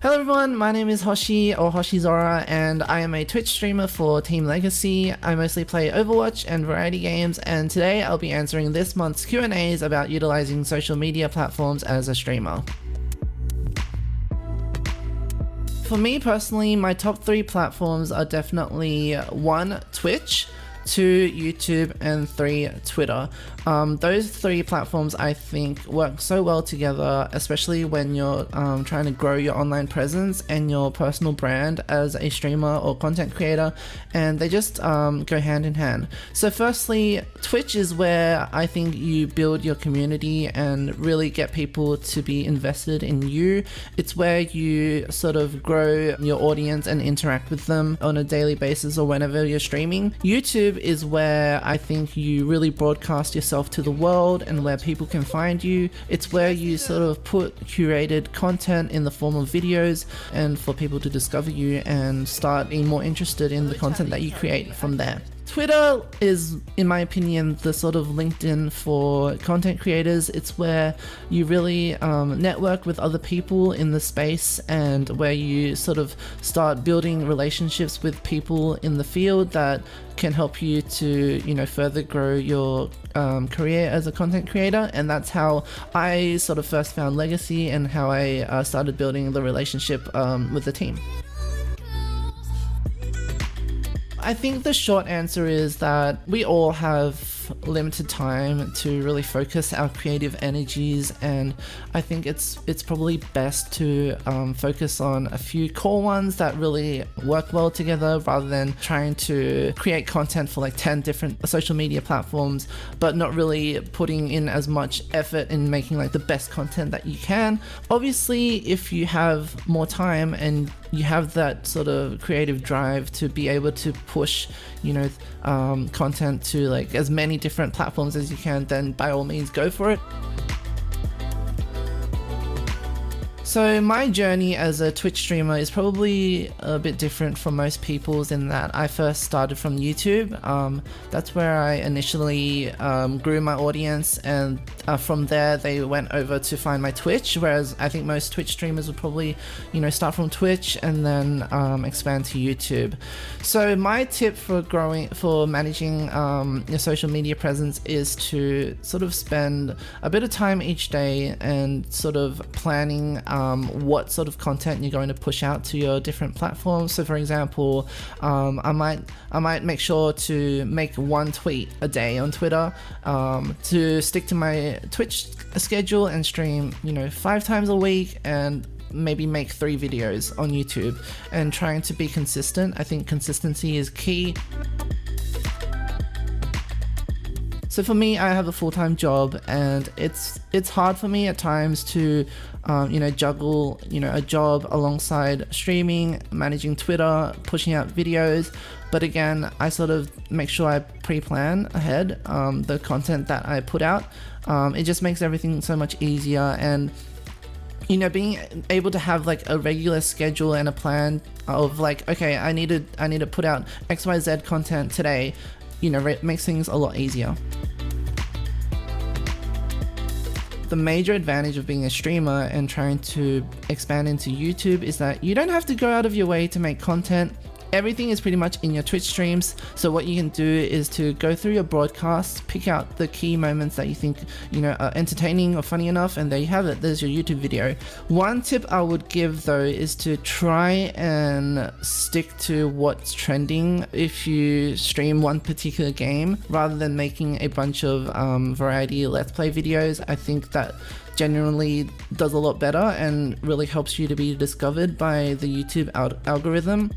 Hello everyone, my name is Hoshi or Hoshizora and I am a Twitch streamer for Team Legacy. I mostly play Overwatch and variety games, and today I'll be answering this month's Q&As about utilizing social media platforms as a streamer. For me personally, my top 3 platforms are definitely 1. Twitch, 2. YouTube, and 3. Twitter. Those 3 platforms I think work so well together, especially when you're trying to grow your online presence and your personal brand as a streamer or content creator, and they just go hand in hand. So firstly, Twitch is where I think you build your community and really get people to be invested in you. It's where you sort of grow your audience and interact with them on a daily basis or whenever you're streaming. YouTube is where I think you really broadcast yourself to the world and where people can find you. It's where you sort of put curated content in the form of videos and for people to discover you and start being more interested in the content that you create from there. Twitter is, in my opinion, the sort of LinkedIn for content creators. It's where you really network with other people in the space and where you sort of start building relationships with people in the field that can help you to, further grow your career as a content creator. And that's how I sort of first found Legacy and how I started building the relationship with the team. I think the short answer is that we all have limited time to really focus our creative energies, and I think it's probably best to focus on a few core ones that really work well together rather than trying to create content for like 10 different social media platforms but not really putting in as much effort in making like the best content that you can. Obviously, if you have more time and you have that sort of creative drive to be able to push content to like as many different platforms as you can, then by all means go for it. So my journey as a Twitch streamer is probably a bit different from most people's in that I first started from YouTube. That's where I initially grew my audience, and from there they went over to find my Twitch, whereas I think most Twitch streamers would probably start from Twitch and then expand to YouTube. So my tip for managing your social media presence is to sort of spend a bit of time each day and sort of planning what sort of content you're going to push out to your different platforms. So for example, I might make sure to make 1 tweet a day on Twitter, to stick to my Twitch schedule and stream 5 times a week, and maybe make 3 videos on YouTube, and trying to be consistent. I think consistency is key. So for me, I have a full-time job, and it's hard for me at times to juggle a job alongside streaming, managing Twitter, pushing out videos. But again, I sort of make sure I pre-plan ahead the content that I put out. It just makes everything so much easier, and being able to have like a regular schedule and a plan of like, okay, I need to put out XYZ content today, makes things a lot easier. The major advantage of being a streamer and trying to expand into YouTube is that you don't have to go out of your way to make content. Everything is pretty much in your Twitch streams. So what you can do is to go through your broadcasts, pick out the key moments that you think are entertaining or funny enough, and there you have it. There's your YouTube video. One tip I would give though is to try and stick to what's trending if you stream one particular game, rather than making a bunch of variety let's play videos. I think that generally does a lot better and really helps you to be discovered by the YouTube algorithm.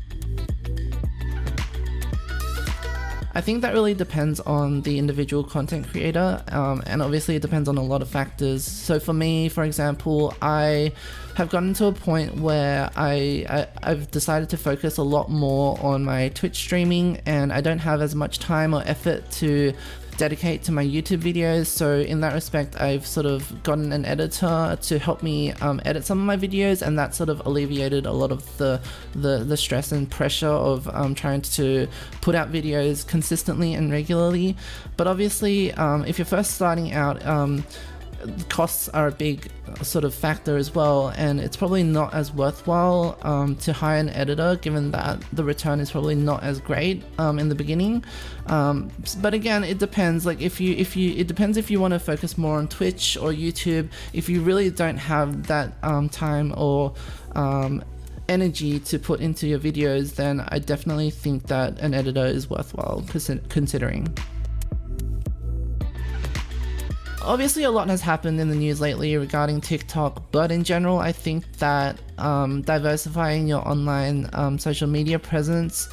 I think that really depends on the individual content creator, and obviously it depends on a lot of factors. So for me, for example, I have gotten to a point where I've decided to focus a lot more on my Twitch streaming, and I don't have as much time or effort to dedicate to my YouTube videos. So in that respect, I've sort of gotten an editor to help me edit some of my videos, and that sort of alleviated a lot of the stress and pressure of trying to put out videos consistently and regularly. But obviously, if you're first starting out, costs are a big sort of factor as well, and it's probably not as worthwhile to hire an editor, given that the return is probably not as great in the beginning. But again, it depends. Like it depends if you want to focus more on Twitch or YouTube. If you really don't have that time or energy to put into your videos, then I definitely think that an editor is worthwhile considering. Obviously, a lot has happened in the news lately regarding TikTok, but in general, I think that diversifying your online social media presence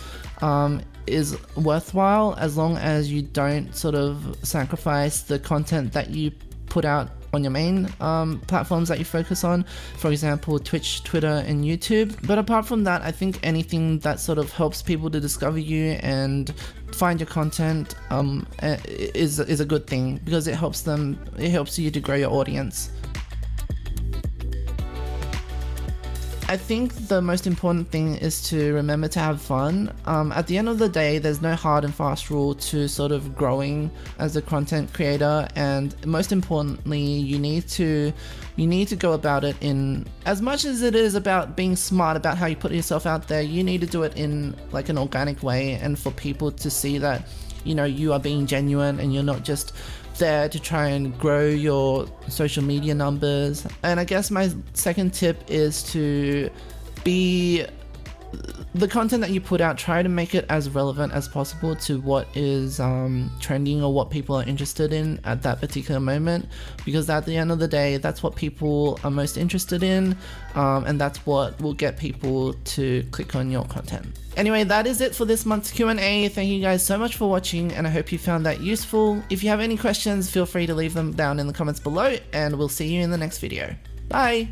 is worthwhile, as long as you don't sort of sacrifice the content that you put out on your main platforms that you focus on, for example Twitch, Twitter and YouTube. But apart from that, I think anything that sort of helps people to discover you and find your content is a good thing, because it helps you to grow your audience. I think the most important thing is to remember to have fun. At the end of the day, there's no hard and fast rule to sort of growing as a content creator, and most importantly, you need to go about it in, as much as it is about being smart about how you put yourself out there, you need to do it in like an organic way, and for people to see that, you know, you are being genuine and you're not just there to try and grow your social media numbers. And I guess my second tip is to be the content that you put out, try to make it as relevant as possible to what is trending or what people are interested in at that particular moment, because at the end of the day, that's what people are most interested in, and that's what will get people to click on your content. Anyway, that is it for this month's Q&A. Thank you guys so much for watching, and I hope you found that useful. If you have any questions, feel free to leave them down in the comments below, and we'll see you in the next video. Bye!